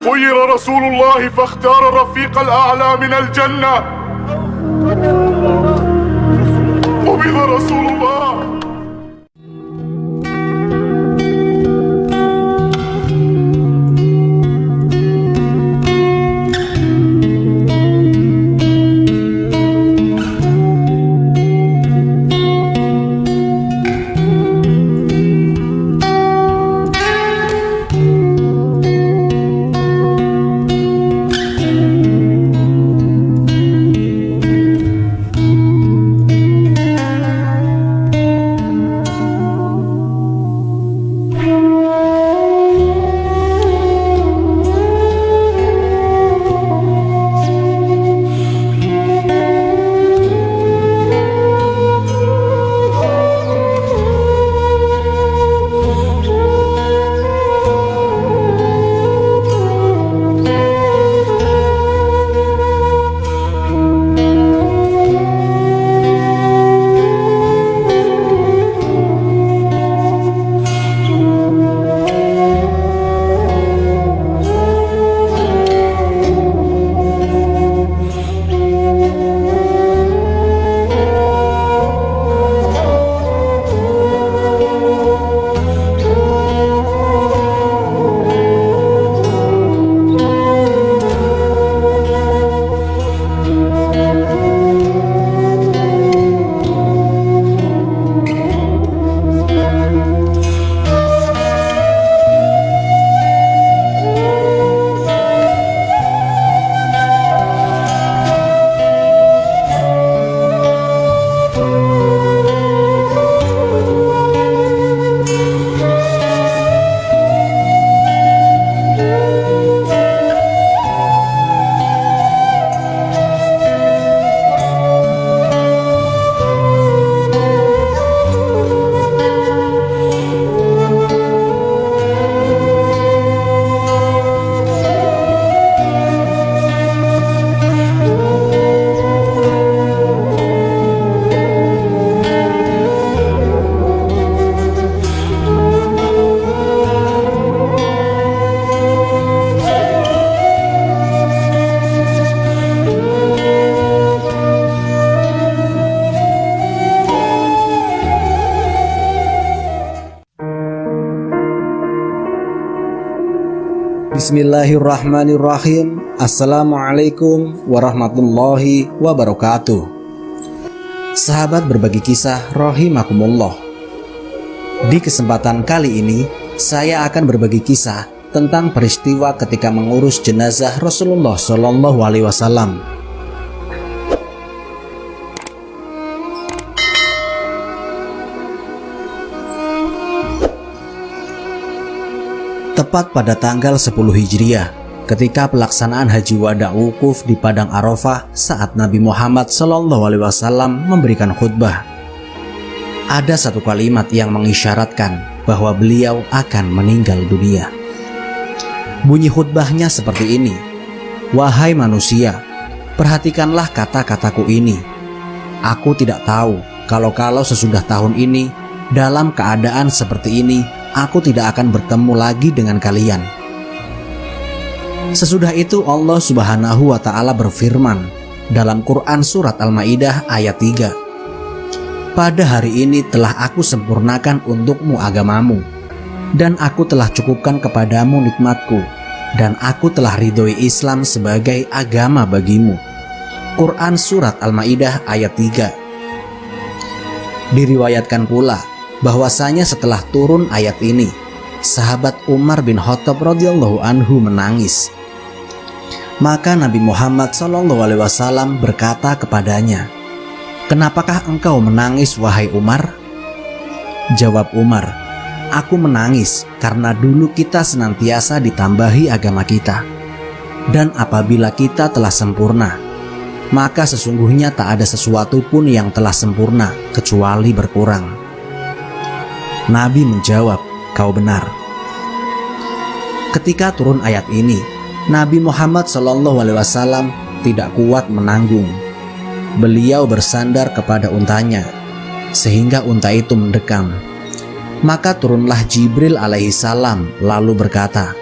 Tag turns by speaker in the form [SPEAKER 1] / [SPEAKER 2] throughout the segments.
[SPEAKER 1] خير رسول الله فاختار الرفيق الأعلى من الجنة قبض رسول الله.
[SPEAKER 2] Bismillahirrahmanirrahim. Assalamualaikum warahmatullahi wabarakatuh. Sahabat berbagi kisah rahimakumullah. Di kesempatan kali ini saya akan berbagi kisah tentang peristiwa ketika mengurus jenazah Rasulullah Shallallahu Alaihi Wasallam. Tepat pada tanggal 10 Hijriah, ketika pelaksanaan Haji Wada Wukuf di Padang Arafah saat Nabi Muhammad SAW memberikan khutbah, ada satu kalimat yang mengisyaratkan bahwa beliau akan meninggal dunia. Bunyi khutbahnya seperti ini: "Wahai manusia, perhatikanlah kata-kataku ini. Aku tidak tahu kalau sesudah tahun ini, dalam keadaan seperti ini, aku tidak akan bertemu lagi dengan kalian." Sesudah itu Allah Subhanahu wa Ta'ala berfirman dalam Quran Surat Al-Maidah ayat 3, "Pada hari ini telah aku sempurnakan untukmu agamamu, dan aku telah cukupkan kepadamu nikmatku, dan aku telah ridhoi Islam sebagai agama bagimu." Quran Surat Al-Maidah ayat 3. Diriwayatkan pula bahwasanya setelah turun ayat ini, sahabat Umar bin Khattab radhiyallahu anhu menangis. Maka Nabi Muhammad SAW berkata kepadanya, "Kenapakah engkau menangis wahai Umar?" Jawab Umar, "Aku menangis karena dulu kita senantiasa ditambahi agama kita, dan apabila kita telah sempurna, maka sesungguhnya tak ada sesuatu pun yang telah sempurna kecuali berkurang." Nabi menjawab, "Kau benar." Ketika turun ayat ini, Nabi Muhammad SAW tidak kuat menanggung. Beliau bersandar kepada untanya, sehingga unta itu mendekam. Maka turunlah Jibril alaihissalam lalu berkata,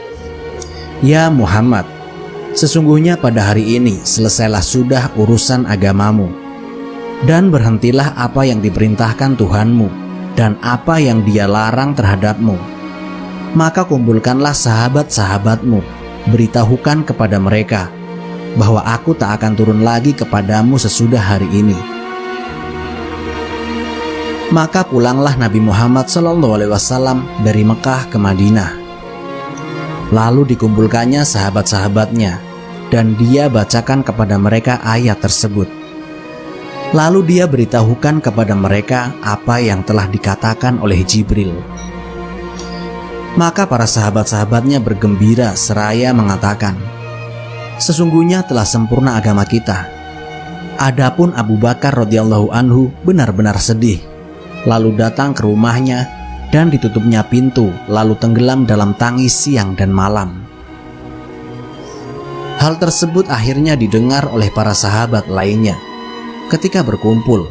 [SPEAKER 2] "Ya Muhammad, sesungguhnya pada hari ini selesailah sudah urusan agamamu, dan berhentilah apa yang diperintahkan Tuhanmu dan apa yang Dia larang terhadapmu. Maka kumpulkanlah sahabat-sahabatmu, beritahukan kepada mereka bahwa aku tak akan turun lagi kepadamu sesudah hari ini." Maka pulanglah Nabi Muhammad SAW dari Mekah ke Madinah. Lalu dikumpulkannya sahabat-sahabatnya, dan dia bacakan kepada mereka ayat tersebut. Lalu dia beritahukan kepada mereka apa yang telah dikatakan oleh Jibril. Maka para sahabat-sahabatnya bergembira seraya mengatakan, "Sesungguhnya telah sempurna agama kita." Adapun Abu Bakar radhiyallahu anhu benar-benar sedih, lalu datang ke rumahnya dan ditutupnya pintu, lalu tenggelam dalam tangis siang dan malam. Hal tersebut akhirnya didengar oleh para sahabat lainnya ketika berkumpul,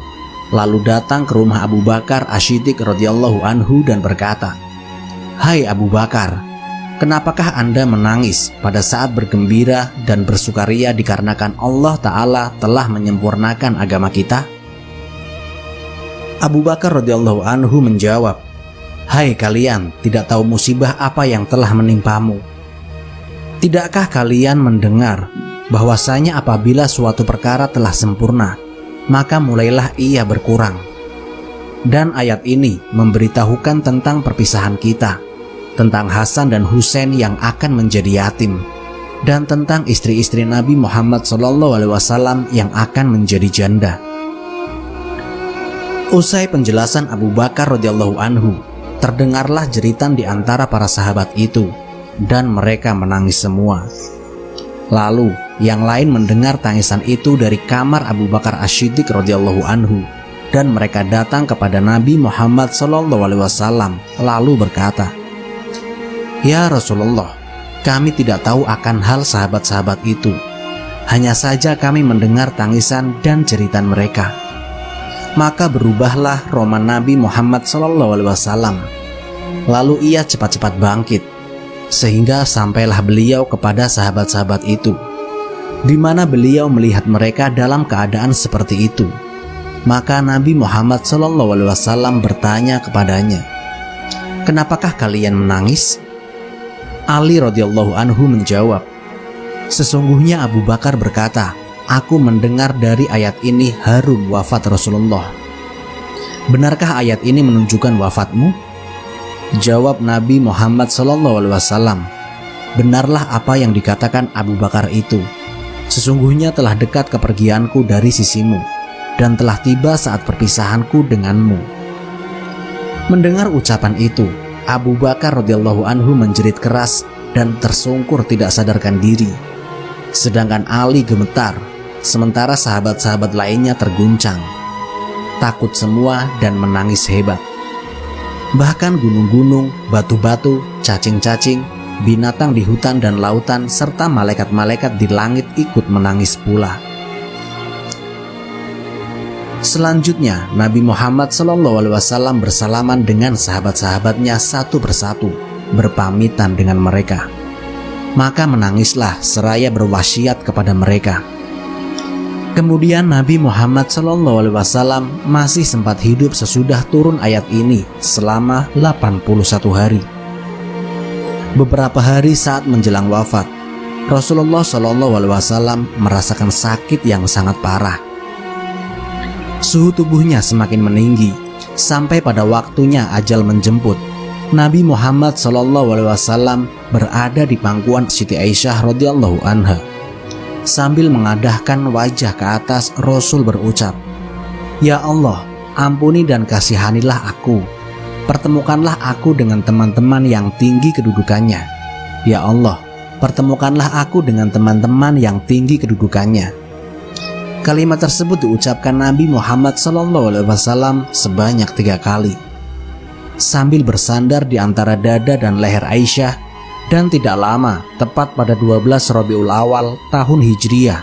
[SPEAKER 2] lalu datang ke rumah Abu Bakar As-Siddiq radhiyallahu anhu dan berkata, "Hai Abu Bakar, kenapakah Anda menangis pada saat bergembira dan bersukaria dikarenakan Allah Ta'ala telah menyempurnakan agama kita?" Abu Bakar radhiyallahu anhu menjawab, "Hai kalian, tidak tahu musibah apa yang telah menimpamu. Tidakkah kalian mendengar bahwasanya apabila suatu perkara telah sempurna, maka mulailah ia berkurang. Dan ayat ini memberitahukan tentang perpisahan kita, tentang Hasan dan Husain yang akan menjadi yatim, dan tentang istri-istri Nabi Muhammad SAW yang akan menjadi janda." Usai penjelasan Abu Bakar radhiyallahu anhu, terdengarlah jeritan di antara para sahabat itu, dan mereka menangis semua. Lalu yang lain mendengar tangisan itu dari kamar Abu Bakar As-Siddiq radhiyallahu anhu, dan mereka datang kepada Nabi Muhammad SAW lalu berkata, "Ya Rasulullah, kami tidak tahu akan hal sahabat-sahabat itu. Hanya saja kami mendengar tangisan dan jeritan mereka." Maka berubahlah roman Nabi Muhammad SAW. Lalu ia cepat-cepat bangkit, sehingga sampailah beliau kepada sahabat-sahabat itu, di mana beliau melihat mereka dalam keadaan seperti itu. Maka Nabi Muhammad SAW bertanya kepadanya, "Kenapakah kalian menangis?" Ali radhiyallahu anhu menjawab, "Sesungguhnya Abu Bakar berkata, aku mendengar dari ayat ini harum wafat Rasulullah." "Benarkah ayat ini menunjukkan wafatmu?" Jawab Nabi Muhammad SAW, "Benarlah apa yang dikatakan Abu Bakar itu. Sesungguhnya telah dekat kepergianku dari sisimu, dan telah tiba saat perpisahanku denganmu." Mendengar ucapan itu, Abu Bakar radhiyallahu anhu menjerit keras dan tersungkur tidak sadarkan diri. Sedangkan Ali gemetar, sementara sahabat-sahabat lainnya terguncang, takut semua dan menangis hebat. Bahkan gunung-gunung, batu-batu, cacing-cacing, binatang di hutan dan lautan, serta malaikat-malaikat di langit ikut menangis pula. Selanjutnya Nabi Muhammad SAW bersalaman dengan sahabat-sahabatnya satu persatu, berpamitan dengan mereka. Maka menangislah seraya berwasiat kepada mereka. Kemudian Nabi Muhammad SAW masih sempat hidup sesudah turun ayat ini selama 81 hari. Beberapa hari saat menjelang wafat, Rasulullah SAW merasakan sakit yang sangat parah. Suhu tubuhnya semakin meninggi sampai pada waktunya ajal menjemput. Nabi Muhammad SAW berada di pangkuan Siti Aisyah radhiyallahu anha. Sambil mengadahkan wajah ke atas, Rasul berucap, "Ya Allah, ampuni dan kasihanilah aku. Pertemukanlah aku dengan teman-teman yang tinggi kedudukannya. Ya Allah, pertemukanlah aku dengan teman-teman yang tinggi kedudukannya." Kalimat tersebut diucapkan Nabi Muhammad SAW sebanyak 3 kali. Sambil bersandar di antara dada dan leher Aisyah, dan tidak lama, tepat pada 12 Rabiul Awal tahun Hijriah,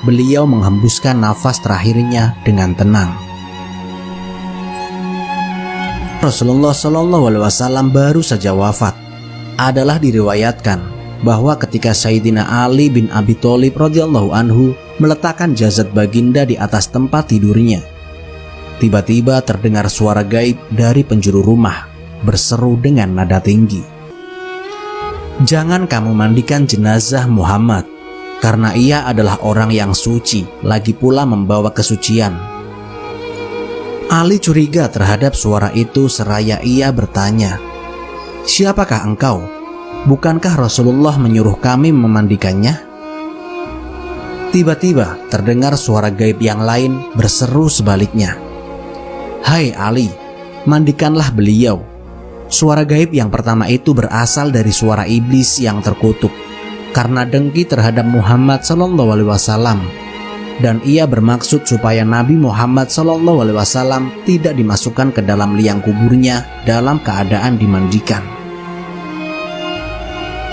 [SPEAKER 2] beliau menghembuskan nafas terakhirnya dengan tenang. Rasulullah SAW baru saja wafat. Adalah diriwayatkan bahwa ketika Sayyidina Ali bin Abi Thalib radhiyallahu anhu meletakkan jasad baginda di atas tempat tidurnya, tiba-tiba terdengar suara gaib dari penjuru rumah berseru dengan nada tinggi, "Jangan kamu mandikan jenazah Muhammad, karena ia adalah orang yang suci, lagi pula membawa kesucian." Ali curiga terhadap suara itu seraya ia bertanya, "Siapakah engkau? Bukankah Rasulullah menyuruh kami memandikannya?" Tiba-tiba terdengar suara gaib yang lain berseru sebaliknya, "Hai Ali, mandikanlah beliau." Suara gaib yang pertama itu berasal dari suara iblis yang terkutuk karena dengki terhadap Muhammad SAW, dan ia bermaksud supaya Nabi Muhammad SAW tidak dimasukkan ke dalam liang kuburnya dalam keadaan dimandikan.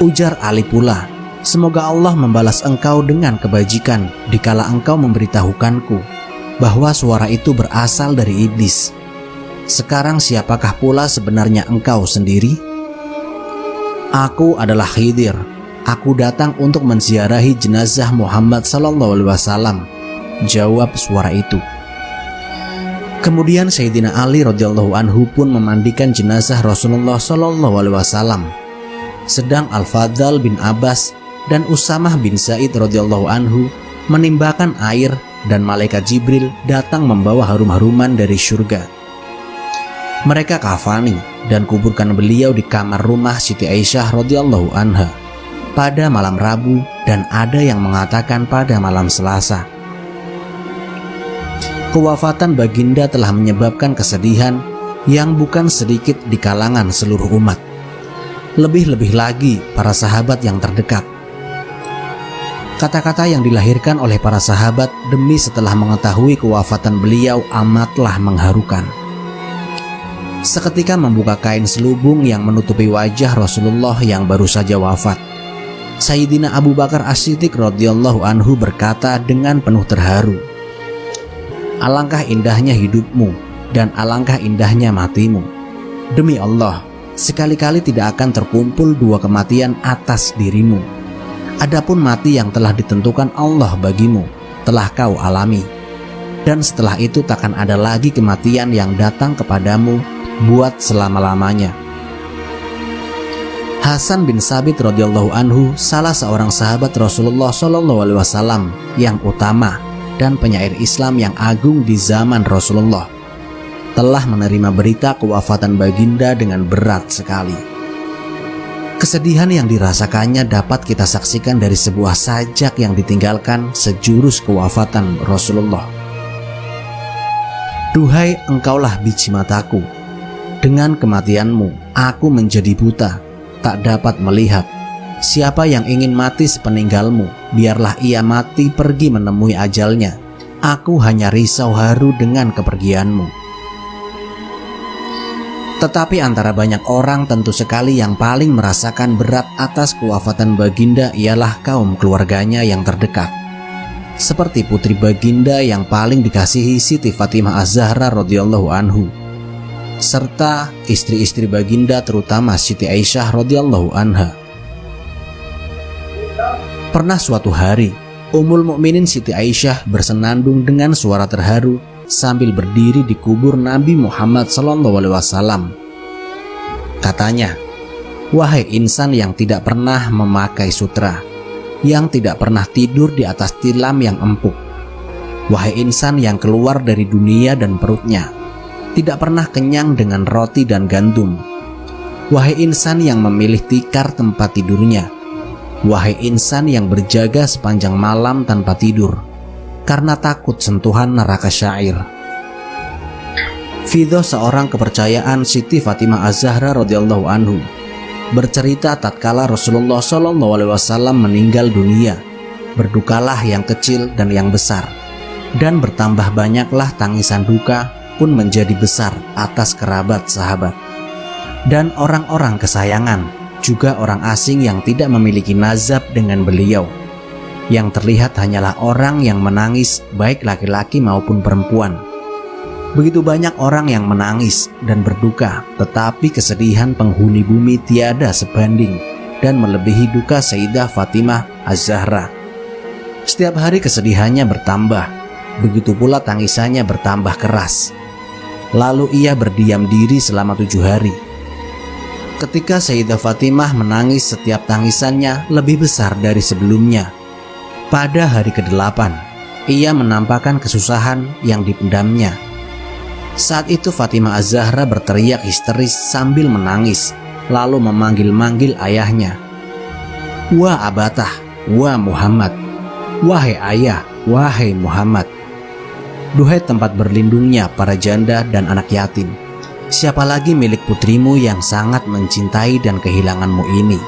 [SPEAKER 2] Ujar Ali pula, "Semoga Allah membalas engkau dengan kebajikan dikala engkau memberitahukanku bahwa suara itu berasal dari iblis. Sekarang siapakah pula sebenarnya engkau sendiri?" "Aku adalah Khidir. Aku datang untuk menziarahi jenazah Muhammad SAW," jawab suara itu. Kemudian Sayyidina Ali radhiyallahu anhu pun memandikan jenazah Rasulullah SAW. Sedang Al-Fadl bin Abbas dan Usamah bin Zaid radhiyallahu anhu menimbakan air, dan malaikat Jibril datang membawa harum-haruman dari surga. Mereka kafani dan kuburkan beliau di kamar rumah Siti Aisyah radhiyallahu anha pada malam Rabu, dan ada yang mengatakan pada malam Selasa. Kewafatan baginda telah menyebabkan kesedihan yang bukan sedikit di kalangan seluruh umat, lebih-lebih lagi para sahabat yang terdekat. Kata-kata yang dilahirkan oleh para sahabat demi setelah mengetahui kewafatan beliau amatlah mengharukan. Seketika membuka kain selubung yang menutupi wajah Rasulullah yang baru saja wafat, Sayyidina Abu Bakar As-Siddiq radhiyallahu anhu berkata dengan penuh terharu, "Alangkah indahnya hidupmu dan alangkah indahnya matimu. Demi Allah, sekali-kali tidak akan terkumpul dua kematian atas dirimu. Adapun mati yang telah ditentukan Allah bagimu, telah kau alami. Dan setelah itu takkan ada lagi kematian yang datang kepadamu buat selama-lamanya." Hasan bin Sabit radhiyallahu anhu, salah seorang sahabat Rasulullah SAW yang utama dan penyair Islam yang agung di zaman Rasulullah, telah menerima berita kewafatan baginda dengan berat sekali. Kesedihan yang dirasakannya dapat kita saksikan dari sebuah sajak yang ditinggalkan sejurus kewafatan Rasulullah. "Duhai engkaulah biji mataku, dengan kematianmu aku menjadi buta, tak dapat melihat. Siapa yang ingin mati sepeninggalmu, biarlah ia mati pergi menemui ajalnya. Aku hanya risau haru dengan kepergianmu." Tetapi antara banyak orang tentu sekali yang paling merasakan berat atas kewafatan baginda ialah kaum keluarganya yang terdekat, seperti putri baginda yang paling dikasihi Siti Fatimah Az-Zahra radhiyallahu anhu, serta istri-istri baginda terutama Siti Aisyah radhiyallahu anha. Pernah suatu hari, Ummul Mukminin Siti Aisyah bersenandung dengan suara terharu sambil berdiri di kubur Nabi Muhammad SAW. Katanya, "Wahai insan yang tidak pernah memakai sutra, yang tidak pernah tidur di atas tilam yang empuk. Wahai insan yang keluar dari dunia dan perutnya, tidak pernah kenyang dengan roti dan gandum. Wahai insan yang memilih tikar tempat tidurnya. Wahai insan yang berjaga sepanjang malam tanpa tidur karena takut sentuhan neraka syair." Fidhah seorang kepercayaan Siti Fatimah Az-Zahra radhiyallahu anhu bercerita tatkala Rasulullah SAW meninggal dunia, berdukalah yang kecil dan yang besar, dan bertambah banyaklah tangisan duka pun menjadi besar atas kerabat sahabat dan orang-orang kesayangan, juga orang asing yang tidak memiliki nazab dengan beliau. Yang terlihat hanyalah orang yang menangis, baik laki-laki maupun perempuan. Begitu banyak orang yang menangis dan berduka, tetapi kesedihan penghuni bumi tiada sebanding dan melebihi duka Sayyidah Fatimah Az-Zahra. Setiap hari kesedihannya bertambah, begitu pula tangisannya bertambah keras. Lalu ia berdiam diri selama 7 hari. Ketika Sayyidah Fatimah menangis, setiap tangisannya lebih besar dari sebelumnya. Pada hari ke-8, ia menampakkan kesusahan yang dipendamnya. Saat itu Fatimah Az-Zahra berteriak histeris sambil menangis, lalu memanggil-manggil ayahnya. "Wah Abatah, wah Muhammad, wahai ayah, wahai Muhammad. Duhai tempat berlindungnya para janda dan anak yatim, siapa lagi milik putrimu yang sangat mencintai dan kehilanganmu ini?"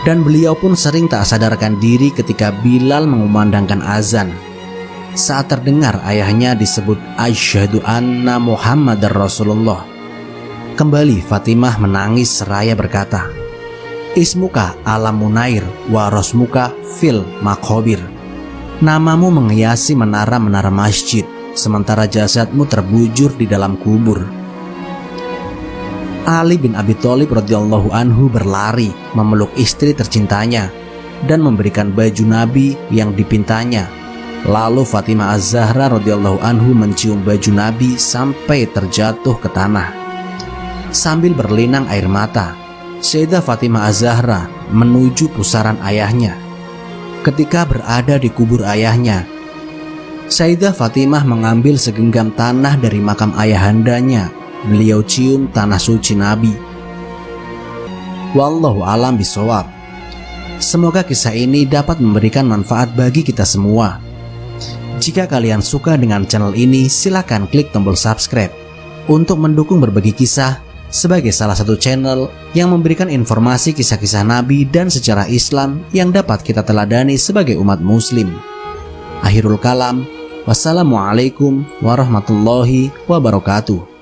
[SPEAKER 2] Dan beliau pun sering tak sadarkan diri ketika Bilal mengumandangkan azan. Saat terdengar ayahnya disebut asyhadu anna Muhammadar Rasulullah, kembali Fatimah menangis seraya berkata, "Ismuka alam munair wa rosmuka fil makhobir." Namamu menghiasi menara-menara masjid, sementara jasadmu terbujur di dalam kubur. Ali bin Abi Thalib radhiyallahu anhu berlari memeluk istri tercintanya dan memberikan baju Nabi yang dipintanya. Lalu Fatimah Az-Zahra radhiyallahu anhu mencium baju Nabi sampai terjatuh ke tanah. Sambil berlinang air mata, Sayyidah Fatimah Az-Zahra menuju pusaran ayahnya. Ketika berada di kubur ayahnya, Sayyidah Fatimah mengambil segenggam tanah dari makam ayahandanya. Beliau cium tanah suci Nabi. Wallahu alam bisawab. Semoga kisah ini dapat memberikan manfaat bagi kita semua. Jika kalian suka dengan channel ini, silakan klik tombol subscribe untuk mendukung berbagi kisah sebagai salah satu channel yang memberikan informasi kisah-kisah Nabi dan sejarah Islam yang dapat kita teladani sebagai umat muslim. Akhirul kalam, wassalamualaikum warahmatullahi wabarakatuh.